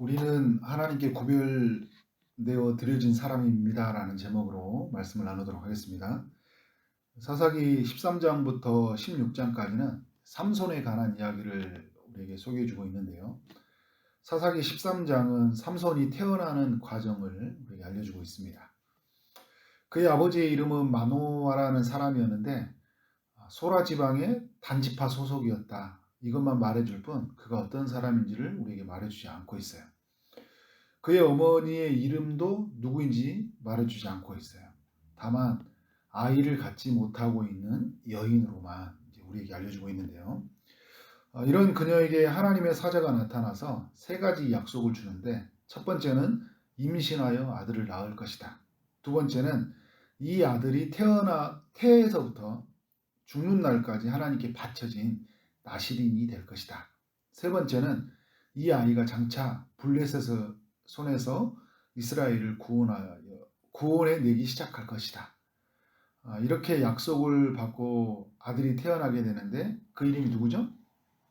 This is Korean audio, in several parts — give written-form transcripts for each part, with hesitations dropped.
우리는 하나님께 구별되어 드려진 사람입니다라는 제목으로 말씀을 나누도록 하겠습니다. 사사기 13장부터 16장까지는 삼손에 관한 이야기를 우리에게 소개해 주고 있는데요. 사사기 13장은 삼손이 태어나는 과정을 우리에게 알려주고 있습니다. 그의 아버지의 이름은 마노아라는 사람이었는데 소라 지방의 단지파 소속이었다. 이것만 말해줄 뿐 그가 어떤 사람인지를 우리에게 말해주지 않고 있어요. 그의 어머니의 이름도 누구인지 말해주지 않고 있어요. 다만 아이를 갖지 못하고 있는 여인으로만 우리에게 알려주고 있는데요. 이런 그녀에게 하나님의 사자가 나타나서 세 가지 약속을 주는데, 첫 번째는 임신하여 아들을 낳을 것이다. 두 번째는 이 아들이 태에서부터 죽는 날까지 하나님께 바쳐진 나실인이 될 것이다. 세 번째는 이 아이가 장차 블레셋의 손에서 이스라엘을 구원해내기 시작할 것이다. 이렇게 약속을 받고 아들이 태어나게 되는데, 그 이름이 누구죠?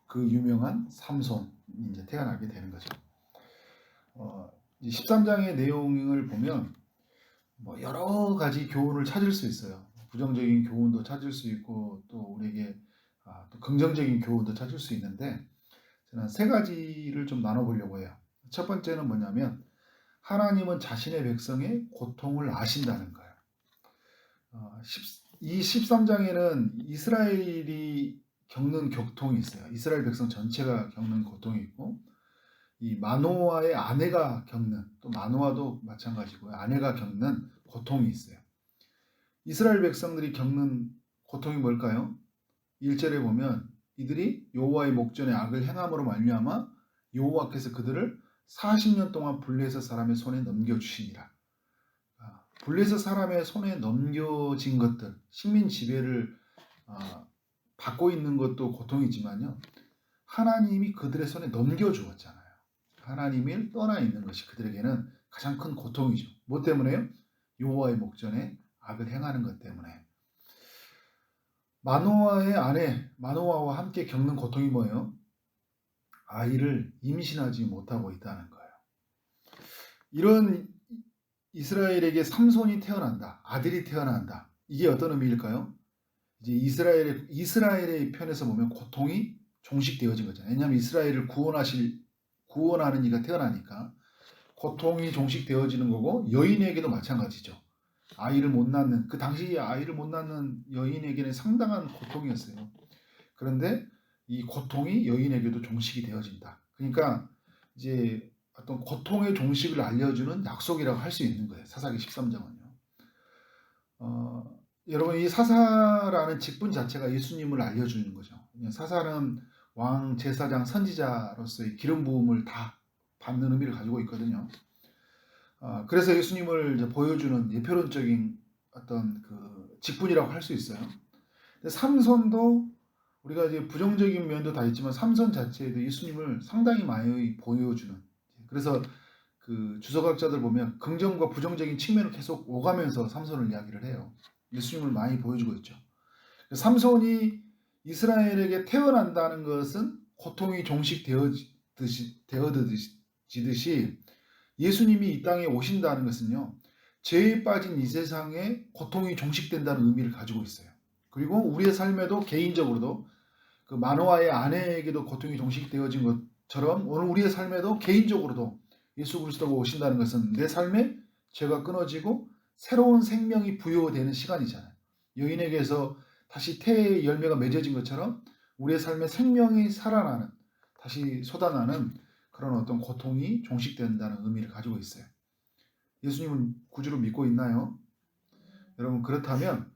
그 유명한 삼손이 이제 태어나게 되는 거죠. 13장의 내용을 보면 여러 가지 교훈을 찾을 수 있어요. 부정적인 교훈도 찾을 수 있고, 또 우리에게 또 긍정적인 교훈도 찾을 수 있는데, 저는 세 가지를 좀 나눠보려고 해요. 첫 번째는 뭐냐면, 하나님은 자신의 백성의 고통을 아신다는 거예요. 이 13장에는 이스라엘이 겪는 고통이 있어요. 이스라엘 백성 전체가 겪는 고통이 있고, 이 마노아의 아내가 겪는, 또 마노아도 마찬가지고요, 아내가 겪는 고통이 있어요. 이스라엘 백성들이 겪는 고통이 뭘까요? 1절에 보면 이들이 여호와의 목전에 악을 행함으로 말미암아 여호와께서 그들을 40년 동안 블레셋 사람의 손에 넘겨주시니라. 블레셋 사람의 손에 넘겨진 것들, 식민 지배를 받고 있는 것도 고통이지만요, 하나님이 그들의 손에 넘겨주었잖아요. 하나님이 떠나 있는 것이 그들에게는 가장 큰 고통이죠. 뭐 때문에요? 여호와의 목전에 악을 행하는 것 때문에. 마노아의 아내 마노아와 함께 겪는 고통이 뭐예요? 아이를 임신하지 못하고 있다는 거예요. 이런 이스라엘에게 삼손이 태어난다, 아들이 태어난다. 이게 어떤 의미일까요? 이제 이스라엘의 편에서 보면 고통이 종식되어진 거잖아요. 왜냐하면 이스라엘을 구원하는 이가 태어나니까 고통이 종식되어지는 거고, 여인에게도 마찬가지죠. 아이를 못 낳는, 그 당시 아이를 못 낳는 여인에게는 상당한 고통이었어요. 그런데 이 고통이 여인에게도 종식이 되어진다. 그러니까 이제 어떤 고통의 종식을 알려주는 약속이라고 할 수 있는 거예요. 사사기 13장은요. 여러분, 이 사사라는 직분 자체가 예수님을 알려주는 거죠. 사사는 왕, 제사장, 선지자로서의 기름 부음을 다 받는 의미를 가지고 있거든요. 그래서 예수님을 이제 보여주는 예표론적인 어떤 그 직분이라고 할 수 있어요. 근데 삼손도 우리가 이제 부정적인 면도 다 있지만 삼손 자체에도 예수님을 상당히 많이 보여주는, 그래서 그 주석학자들 보면 긍정과 부정적인 측면을 계속 오가면서 삼손을 이야기를 해요. 예수님을 많이 보여주고 있죠. 삼손이 이스라엘에게 태어난다는 것은 고통이 종식되어지듯이 예수님이 이 땅에 오신다는 것은요, 죄에 빠진 이 세상에 고통이 종식된다는 의미를 가지고 있어요. 그리고 우리의 삶에도 개인적으로도 그 마노아의 아내에게도 고통이 종식되어진 것처럼 오늘 우리의 삶에도 개인적으로도 예수 그리스도가 오신다는 것은 내 삶에 죄가 끊어지고 새로운 생명이 부여되는 시간이잖아요. 여인에게서 다시 태의 열매가 맺어진 것처럼 우리의 삶에 생명이 살아나는, 다시 솟아나는 그런 어떤 고통이 종식된다는 의미를 가지고 있어요. 예수님은 구주로 믿고 있나요? 여러분, 그렇다면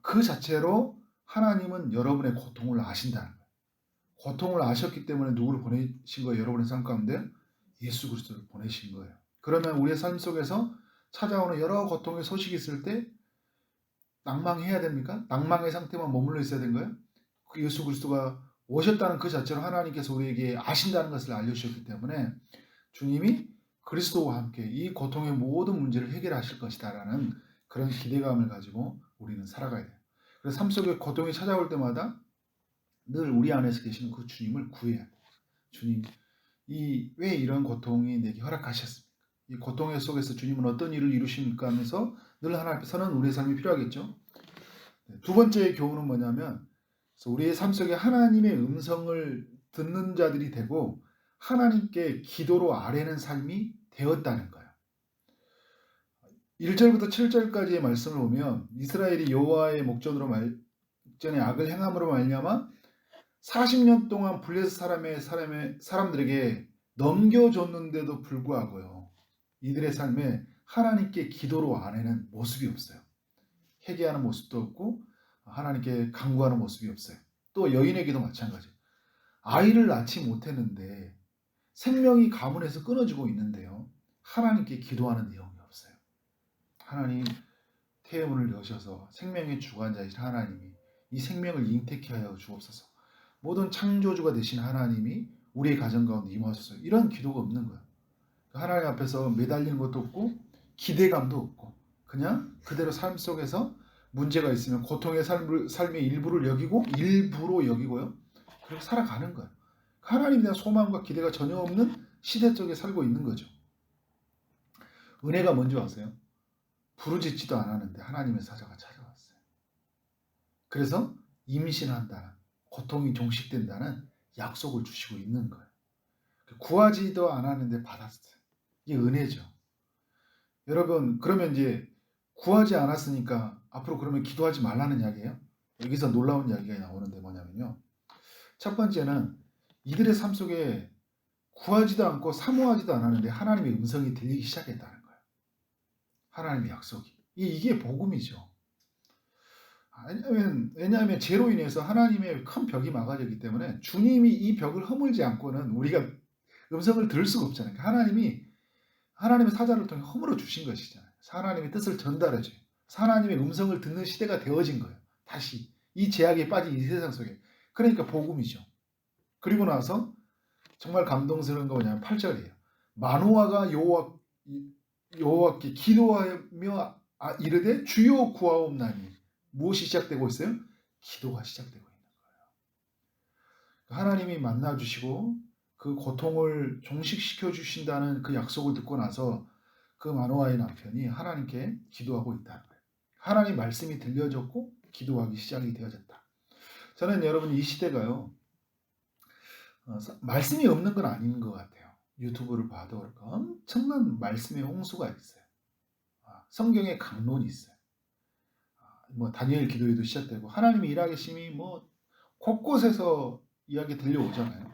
그 자체로 하나님은 여러분의 고통을 아신다는 거예요. 고통을 아셨기 때문에 누구를 보내신 거예요? 여러분의 삶 가운데 예수 그리스도를 보내신 거예요. 그러면 우리의 삶 속에서 찾아오는 여러 고통의 소식이 있을 때 낭망해야 됩니까? 낭망의 상태만 머물러 있어야 된 거예요? 그 예수 그리스도가 오셨다는 그 자체로 하나님께서 우리에게 아신다는 것을 알려주셨기 때문에 주님이 그리스도와 함께 이 고통의 모든 문제를 해결하실 것이다 라는 그런 기대감을 가지고 우리는 살아가야 돼요. 그래서 삶 속에 고통이 찾아올 때마다 늘 우리 안에서 계시는 그 주님을 구해야 돼요. 주님, 왜 이런 고통이 내게 허락하셨습니까? 이 고통의 속에서 주님은 어떤 일을 이루십니까 하면서 늘 하나님 앞에 서는 우리의 삶이 필요하겠죠. 두 번째 교훈은 뭐냐면 우리의 삶 속에 하나님의 음성을 듣는 자들이 되고 하나님께 기도로 아뢰는 삶이 되었다는 거예요. 1절부터 7절까지의 말씀을 보면 이스라엘이 여호와의 목전에 악을 행함으로 말미암아 40년 동안 블레셋 사람들에게 넘겨줬는데도 불구하고요. 이들의 삶에 하나님께 기도로 아뢰는 모습이 없어요. 회개하는 모습도 없고 하나님께 간구하는 모습이 없어요. 또 여인에게도 마찬가지예요. 아이를 낳지 못했는데 생명이 가문에서 끊어지고 있는데요. 하나님께 기도하는 내용이 없어요. 하나님 태문을 여셔서 생명의 주관자이신 하나님이 이 생명을 잉태케 하여 주옵소서. 모든 창조주가 되신 하나님이 우리의 가정 가운데 임하소서. 이런 기도가 없는 거예요. 하나님 앞에서 매달리는 것도 없고 기대감도 없고 그냥 그대로 삶 속에서 문제가 있으면 고통의 삶의 일부로 여기고요. 그렇게 살아가는 거예요. 하나님에 대한 소망과 기대가 전혀 없는 시대 속에 살고 있는 거죠. 은혜가 뭔지 아세요? 부르짖지도 않았는데 하나님의 사자가 찾아왔어요. 그래서 임신한다는, 고통이 종식된다는 약속을 주시고 있는 거예요. 구하지도 않았는데 받았어요. 이게 은혜죠. 여러분, 그러면 이제 구하지 않았으니까 앞으로 그러면 기도하지 말라는 이야기예요? 여기서 놀라운 이야기가 나오는데 뭐냐면요. 첫 번째는 이들의 삶 속에 구하지도 않고 사모하지도 않았는데 하나님의 음성이 들리기 시작했다는 거예요. 하나님의 약속이. 이게 복음이죠. 왜냐하면 죄로 인해서 하나님의 큰 벽이 막아졌기 때문에 주님이 이 벽을 허물지 않고는 우리가 음성을 들을 수가 없잖아요. 하나님의 사자를 통해 허물어 주신 것이잖아요. 하나님의 뜻을 전달해줘요. 하나님의 음성을 듣는 시대가 되어진 거예요. 다시 이 제약에 빠진 이 세상 속에. 그러니까 복음이죠. 그리고 나서 정말 감동스러운 거 뭐냐면 8절이에요. 마노아가 여호와께 기도하며 이르되 주여 구하옵나니. 무엇이 시작되고 있어요? 기도가 시작되고 있는 거예요. 하나님이 만나주시고 그 고통을 종식시켜 주신다는 그 약속을 듣고 나서 그 마노아의 남편이 하나님께 기도하고 있다는 거예요. 하나님 말씀이 들려졌고 기도하기 시작이 되어졌다. 저는 여러분 이 시대가요. 말씀이 없는 건 아닌 것 같아요. 유튜브를 봐도 그럴까 엄청난 말씀의 홍수가 있어요. 성경에 강론이 있어요. 다니엘 기도에도 시작되고 하나님의 일하계심이 곳곳에서 이야기 들려오잖아요.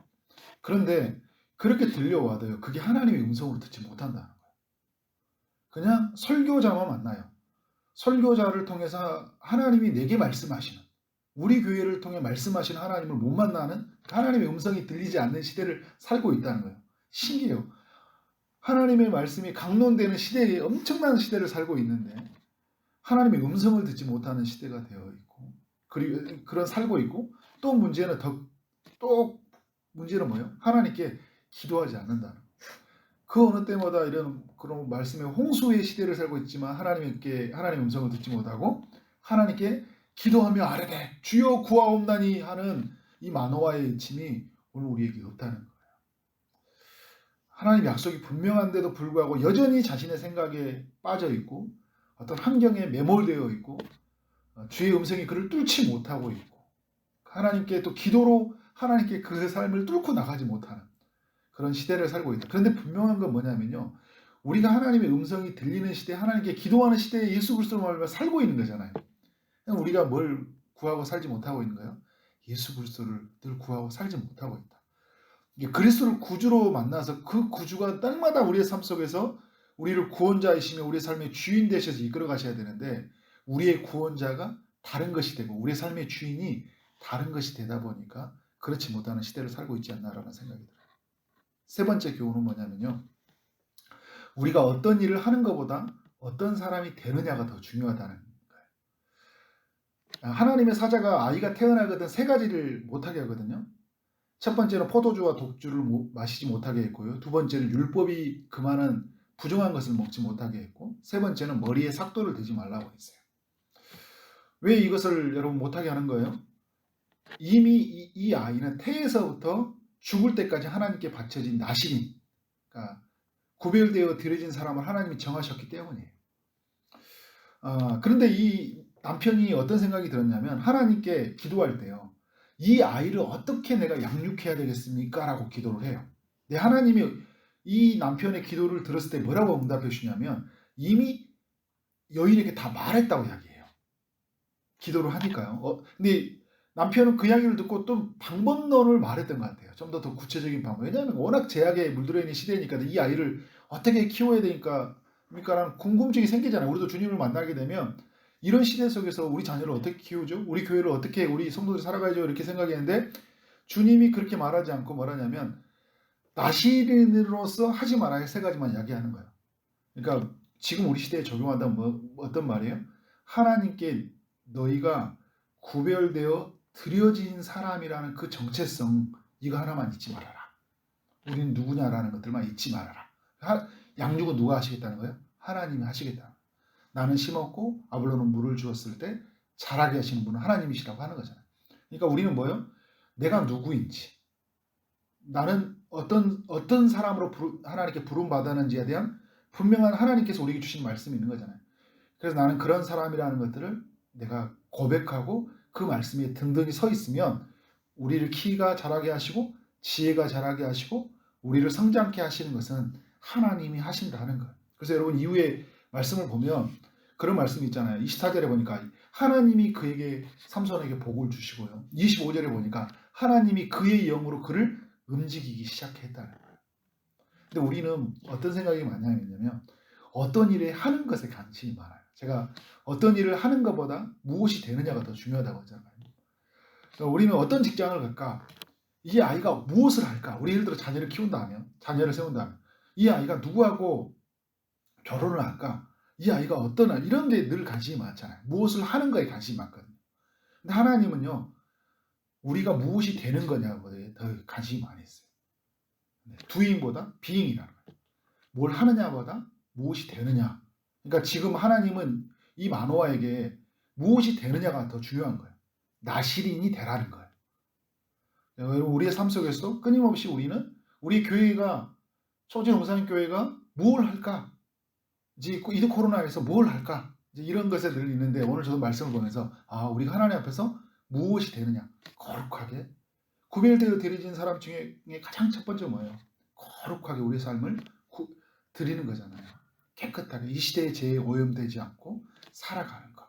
그런데 그렇게 들려와도요. 그게 하나님의 음성으로 듣지 못한다는 거예요. 그냥 설교자만 만나요. 설교자를 통해서 하나님이 내게 말씀하시는, 우리 교회를 통해 말씀하시는 하나님을 못 만나는, 하나님의 음성이 들리지 않는 시대를 살고 있다는 거예요. 신기해요. 하나님의 말씀이 강론되는 시대에 엄청난 시대를 살고 있는데 하나님의 음성을 듣지 못하는 시대가 되어 있고 그런 살고 있고 또 문제는 뭐예요? 하나님께 기도하지 않는다는 거예요. 그 어느 때마다 이런 그런 말씀의 홍수의 시대를 살고 있지만 하나님의 음성을 듣지 못하고 하나님께 기도하며 아뢰되 주여 구하옵나니 하는 이 마노아의 짐이 오늘 우리에게 없다는 거예요. 하나님 약속이 분명한데도 불구하고 여전히 자신의 생각에 빠져 있고 어떤 환경에 매몰되어 있고 주의 음성이 그를 뚫지 못하고 있고 하나님께 또 기도로 하나님께 그 삶을 뚫고 나가지 못하는 그런 시대를 살고 있다. 그런데 분명한 건 뭐냐면요. 우리가 하나님의 음성이 들리는 시대, 하나님께 기도하는 시대에 예수 그리스도로 말미암아 살고 있는 거잖아요. 우리가 뭘 구하고 살지 못하고 있는 거예요? 예수 그리스도를 늘 구하고 살지 못하고 있다. 그리스도를 구주로 만나서 그 구주가 땅마다 우리의 삶 속에서 우리를 구원자이시며 우리의 삶의 주인 되셔서 이끌어 가셔야 되는데 우리의 구원자가 다른 것이 되고 우리의 삶의 주인이 다른 것이 되다 보니까 그렇지 못하는 시대를 살고 있지 않나라는 생각이 들어요. 세 번째 교훈은 뭐냐면요. 우리가 어떤 일을 하는 것보다 어떤 사람이 되느냐가 더 중요하다는 거예요. 하나님의 사자가 아이가 태어나거든 세 가지를 못하게 하거든요. 첫 번째는 포도주와 독주를 마시지 못하게 했고요. 두 번째는 율법이 금하는 부정한 것을 먹지 못하게 했고 세 번째는 머리에 삭도를 대지 말라고 했어요. 왜 이것을 여러분 못하게 하는 거예요? 이미 이 아이는 태에서부터 죽을 때까지 하나님께 바쳐진 나시린, 그러니까 구별되어 드려진 사람을 하나님이 정하셨기 때문이에요. 그런데 이 남편이 어떤 생각이 들었냐면 하나님께 기도할 때요. 이 아이를 어떻게 내가 양육해야 되겠습니까? 라고 기도를 해요. 근데 하나님이 이 남편의 기도를 들었을 때 뭐라고 응답해 주시냐면 이미 여인에게 다 말했다고 이야기해요. 기도를 하니까요. 근데 남편은 그 이야기를 듣고 또 방법론을 말했던 것 같아요. 좀 더 구체적인 방법. 왜냐하면 워낙 제약에 물들어 있는 시대니까 이 아이를 어떻게 키워야 되니까 라는 궁금증이 생기잖아요. 우리도 주님을 만나게 되면 이런 시대 속에서 우리 자녀를 어떻게 키우죠? 우리 교회를 어떻게 우리 성도들이 살아가야죠? 이렇게 생각했는데 주님이 그렇게 말하지 않고 뭐라냐면 나시린으로서 하지 말아야 세 가지만 이야기하는 거예요. 그러니까 지금 우리 시대에 적용한다면 어떤 말이에요? 하나님께 너희가 구별되어 드려진 사람이라는 그 정체성 이거 하나만 잊지 말아라. 우리는 누구냐라는 것들만 잊지 말아라. 양육은 누가 하시겠다는 거예요? 하나님이 하시겠다. 나는 심었고 아볼로는 물을 주었을 때 자라게 하시는 분은 하나님이시라고 하는 거잖아요. 그러니까 우리는 뭐예요? 내가 누구인지, 나는 어떤 사람으로 하나님께 부름받았는지에 대한 분명한 하나님께서 우리에게 주신 말씀이 있는 거잖아요. 그래서 나는 그런 사람이라는 것들을 내가 고백하고 그 말씀에 든든히 서 있으면 우리를 키가 자라게 하시고 지혜가 자라게 하시고 우리를 성장케 하시는 것은 하나님이 하신다는 거예요. 그래서 여러분 이후에 말씀을 보면 그런 말씀이 있잖아요. 24절에 보니까 하나님이 그에게 삼손에게 복을 주시고요. 25절에 보니까 하나님이 그의 영으로 그를 움직이기 시작했다는 거예요. 근데 우리는 어떤 생각이 많냐면요. 어떤 일을 하는 것에 관심이 많아요. 제가 어떤 일을 하는 것보다 무엇이 되느냐가 더 중요하다고 하잖아요. 그러니까 우리는 어떤 직장을 갈까? 이 아이가 무엇을 할까? 우리 예를 들어 자녀를 키운다면, 자녀를 세운다면 이 아이가 누구하고 결혼을 할까? 이 아이가 어떤 아이? 이런 데 늘 관심이 많잖아요. 무엇을 하는 거에 관심이 많거든요. 근데 하나님은요. 우리가 무엇이 되는 거냐에 더 관심이 많이 있어요. doing보다 being이라는 거예요. 뭘 하느냐보다 무엇이 되느냐. 그러니까 지금 하나님은 이 마노아에게 무엇이 되느냐가 더 중요한 거예요. 나시린이 되라는 거예요. 여러분 우리의 삶 속에서도 끊임없이 우리는 우리 교회가 초진 홍산교회가 뭘 할까? 이제 이 코로나에서 뭘 할까? 이제 이런 것에 늘 있는데 오늘 저도 말씀을 보면서 우리가 하나님 앞에서 무엇이 되느냐? 거룩하게 구별되어 드려진 사람 중에 가장 첫 번째 뭐예요? 거룩하게 우리의 삶을 드리는 거잖아요. 깨끗하게 이 시대에 죄에 오염되지 않고 살아가는 것.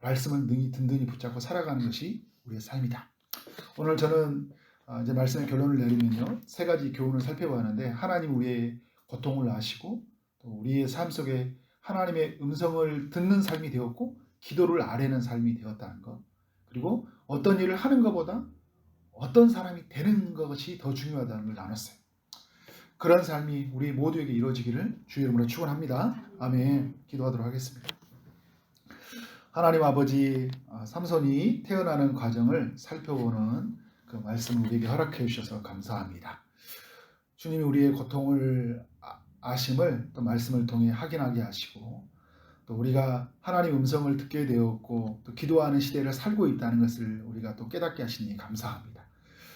말씀을 든든히 붙잡고 살아가는 것이 우리의 삶이다. 오늘 저는 이제 말씀의 결론을 내리면요. 세 가지 교훈을 살펴보았는데 하나님 우리의 고통을 아시고 또 우리의 삶 속에 하나님의 음성을 듣는 삶이 되었고 기도를 아뢰는 삶이 되었다는 것. 그리고 어떤 일을 하는 것보다 어떤 사람이 되는 것이 더 중요하다는 걸 나눴어요. 그런 삶이 우리 모두에게 이루어지기를 주의 이름으로 축원합니다. 아멘. 기도하도록 하겠습니다. 하나님 아버지, 삼손이 태어나는 과정을 살펴보는 그 말씀을 우리에게 허락해 주셔서 감사합니다. 주님이 우리의 고통을 아심을 또 말씀을 통해 확인하게 하시고 또 우리가 하나님 음성을 듣게 되었고 또 기도하는 시대를 살고 있다는 것을 우리가 또 깨닫게 하시니 감사합니다.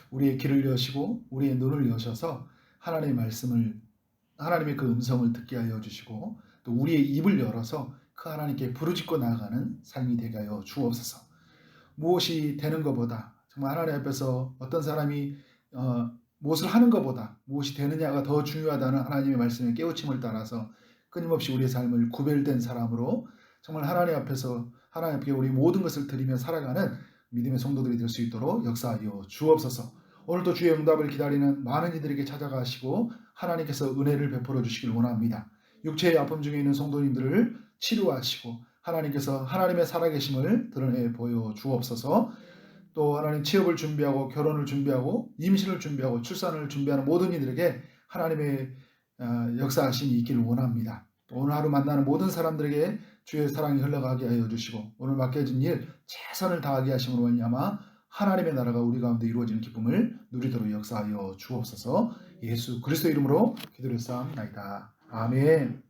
우리의 귀를 여시고 우리의 눈을 여셔서 하나님의 말씀을 하나님의 그 음성을 듣게 하여 주시고 또 우리의 입을 열어서 그 하나님께 부르짖고 나아가는 삶이 되게 하여 주옵소서. 무엇이 되는 것보다 정말 하나님 앞에서 어떤 사람이 무엇을 하는 것보다 무엇이 되느냐가 더 중요하다는 하나님의 말씀의 깨우침을 따라서 끊임없이 우리의 삶을 구별된 사람으로 정말 하나님 앞에서 하나님께 우리 모든 것을 드리며 살아가는 믿음의 성도들이 될 수 있도록 역사하여 주옵소서. 오늘도 주의 응답을 기다리는 많은 이들에게 찾아가시고 하나님께서 은혜를 베풀어 주시길 원합니다. 육체의 아픔 중에 있는 성도님들을 치료하시고 하나님께서 하나님의 살아계심을 드러내 보여 주옵소서. 또 하나님 취업을 준비하고 결혼을 준비하고 임신을 준비하고 출산을 준비하는 모든 이들에게 하나님의 역사하심이 있기를 원합니다. 오늘 하루 만나는 모든 사람들에게 주의 사랑이 흘러가게 하여 주시고 오늘 맡겨진 일 최선을 다하게 하심으로 말미암아 하나님의 나라가 우리 가운데 이루어지는 기쁨을 누리도록 역사하여 주옵소서. 예수 그리스도 이름으로 기도를 쌓옵나이다. 아멘.